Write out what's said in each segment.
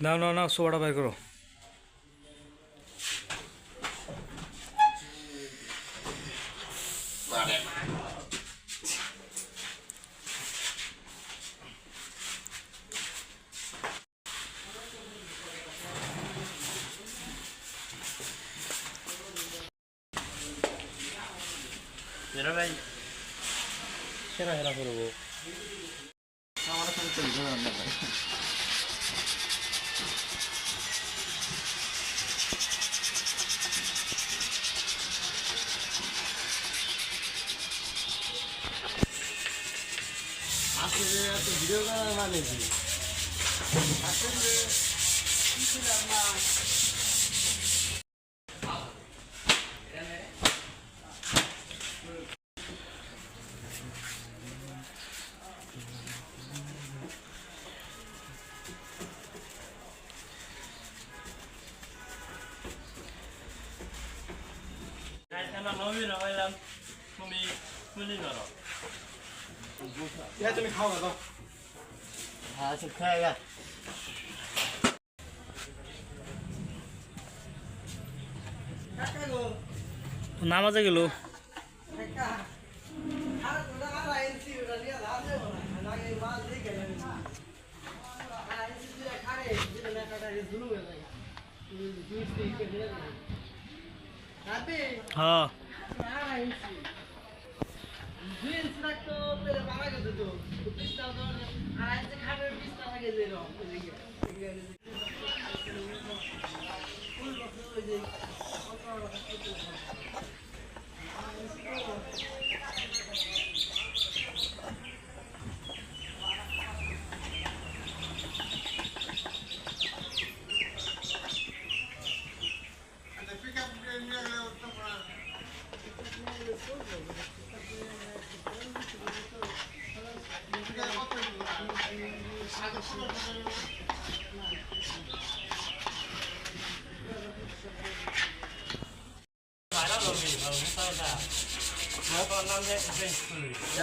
নাও নাও নাও সোয়াটা বের করো। এরা ভাই সেরা হেরা করবো আমার সাথে চলবে রান্না ভাই। আসলে এত ভিডিও করার মানে কি আসলে কি ছিলাম না তুমি খাও দাও। আচ্ছা খাই গা নামাজে গেল। হ্যাঁ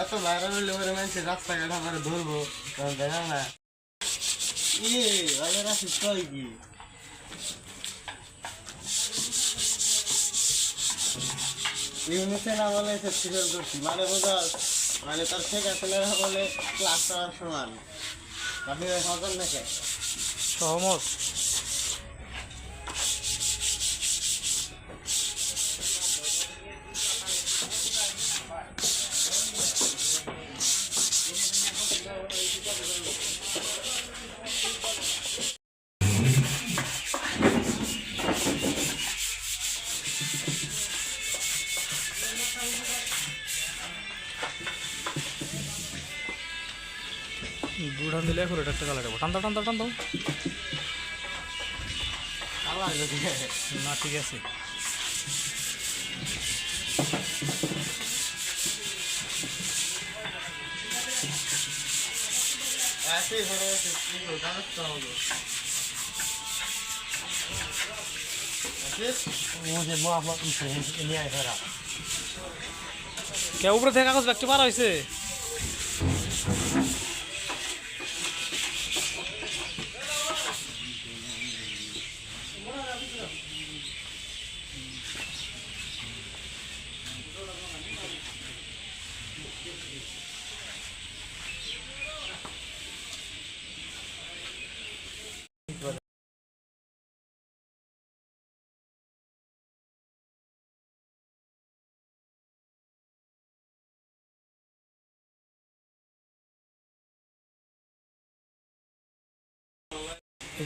এত ভাইরাল হলে ওরে মানুষের রাস্তাঘাট আমার ধরবো দেখা না ইয়ে ভাইয়ের আসিস কয় কি ইউনিসে না বলে স্বীকার করছি মানে বোঝা মানে তার শেখা ছেলেরা বলে ক্লাস করার সমান আপনি সজন নাকি সহমত। দুটান দিলে এখন এটা একটা কালার টানতাম টানতাম টানতাম না ঠিক আছে। কে উপরে থেকে কাগজ ব্যাগটি পারা হয়েছে।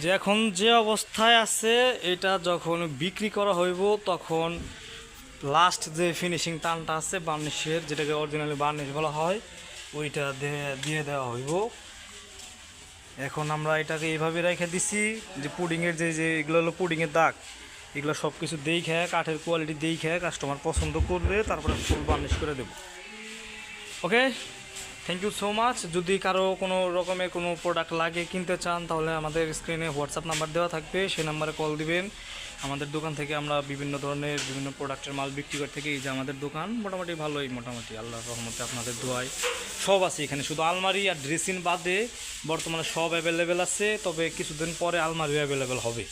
যে এখন যে অবস্থায় আছে এটা যখন বিক্রি করা হইব তখন লাস্ট যে ফিনিশিং টানটা আছে বার্নিশের, যেটাকে অরিজিনালি বার্নিশ বলা হয়, ওইটা দিয়ে দেওয়া হইব। এখন আমরা এটাকে এইভাবে রেখে দিছি যে পুডিংয়ের যে এগুলো হলো পুডিংয়ের দাগ, এগুলো সব কিছু দেখে কাঠের কোয়ালিটি দেখে কাস্টমার পছন্দ করবে, তারপরে ফুল বার্নিশ করে দেব। Okay. Thank you so much. যদি কারো কোনো রকমের কোনো প্রোডাক্ট লাগে কিনতে চান তাহলে আমাদের স্ক্রিনে হোয়াটসঅ্যাপ নাম্বার দেওয়া থাকবে, সেই নাম্বারে কল দিবেন। আমাদের দোকান থেকে আমরা বিভিন্ন ধরনের বিভিন্ন প্রোডাক্টের মাল বিক্রি করে থাকি। এই যে আমাদের দোকান মোটামুটি ভালোই, মোটামুটি আল্লাহর রহমতে আপনাদের দোয়ায় সব আছে এখানে। শুধু আলমারি আর ড্রেসিং বাদে বর্তমানে সব অ্যাভেলেবেল আছে, তবে কিছুদিন পরে আলমারিও অ্যাভেলেবেল হবে।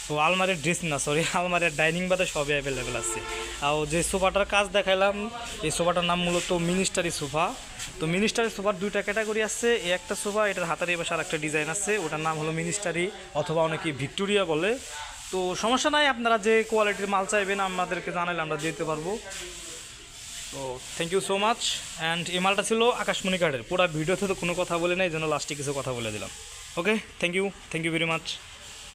তো আলমারির ড্রেস না, সরি, আলমারির ডাইনিং বাদে সবই অ্যাভেলেবেল আছে। আর যে সোফাটার কাজ দেখাইলাম, এই সোফাটার নাম মূলত মিনিস্টারি সোফা। তো মিনিস্টারি সোফার দুইটা ক্যাটাগরি আছে। এই একটা সোফা, এটার হাতার এই পাশে আর একটা ডিজাইন আছে, ওটার নাম হলো মিনিস্টারি অথবা অনেকে ভিক্টোরিয়া বলে। তো সমস্যা নাই, আপনারা যে কোয়ালিটির মাল চাইবেন আমাদেরকে জানালে আমরা দিতে পারবো। তো thank you so much. And এই মালটা ছিল আকাশমণি কার্ডের। পুরো ভিডিওতে তো কোনো কথা বলে নাই, এই জন্য লাস্টে কিছু কথা বলে দিলাম। ওকে, থ্যাংক ইউ ভেরি মাচ।